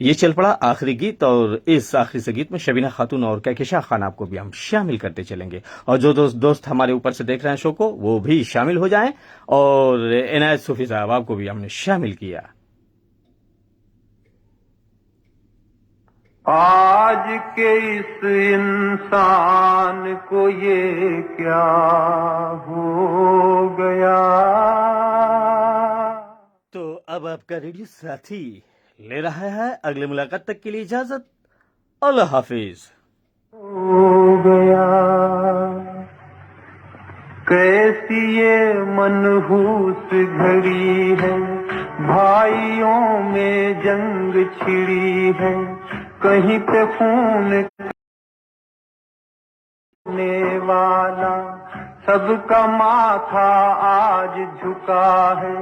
ये चल पड़ा आखिरी गीत और इस आखिरी से गीत में शबीना खातून और कहकशा खान आपको भी हम शामिल करते चलेंगे। और जो दोस्त हमारे ऊपर से देख रहे हैं शो को वो भी शामिल हो जाएं। और इनायत सूफी साहब आपको भी हमने शामिल किया। आज के इस इंसान को ये क्या हो गया। तो अब आपका रेडियो साथी ले रहा है अगली मुलाकात तक के लिए इजाजत। अल्लाह हाफिज। हो गया कैसी ये मनहूस घड़ी है, भाइयों में जंग छिड़ी है, कहीं पे खून ने वाला सबका माथा आज झुका है,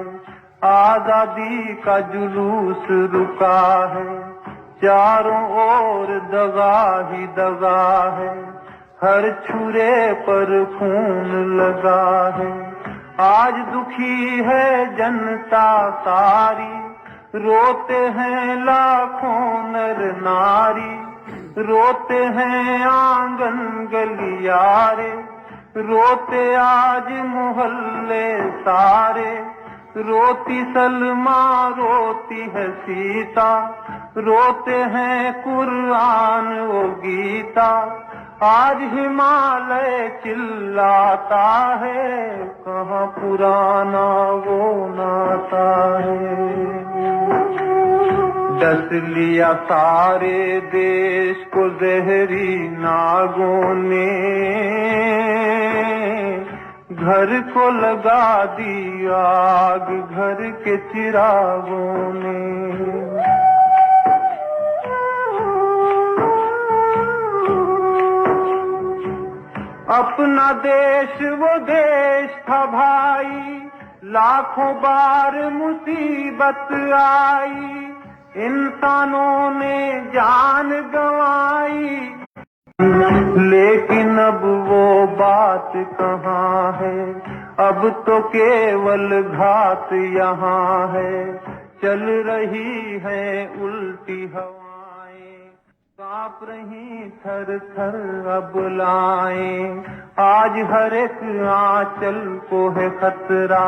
आजादी का जुलूस रुका है, चारों ओर दगा ही दगा है, हर छुरे पर खून लगा है। आज दुखी है जनता सारी, रोते हैं लाखों नर नारी, रोते हैं आंगन गलियारे, रोते आज मोहल्ले सारे, रोती सलमा रोती है सीता, रोते हैं कुरान वो गीता, आज हिमालय चिल्लाता है, कहाँ पुराना वो नाता है। डस लिया सारे देश को जहरी नागों ने, घर को लगा दी आग घर के चिरागों ने। अपना देश वो देश था भाई, लाखों बार मुसीबत आई, इंसानों ने जान गंवाई, लेकिन अब वो बात कहाँ है, अब तो केवल घात यहाँ है, चल रही है उल्टी हवाएं, कांप रही थर थर अब लाएं, आज हर एक आंचल को है खतरा,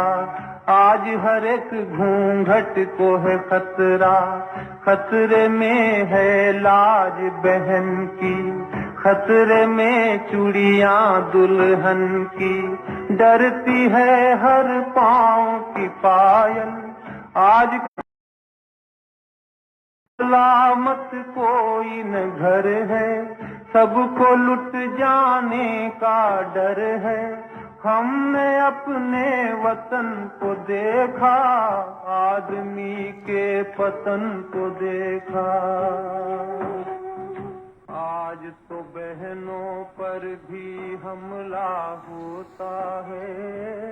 आज हर एक घूंघट को है खतरा, खतरे में है लाज बहन की, खतरे में चूड़ियां दुल्हन की, डरती है हर पांव की पायल, आज सलामत कोई न घर है, सबको लुट जाने का डर है। हमने अपने वतन को देखा, आदमी के पतन को देखा, आज तो बहनों पर भी हमला होता है।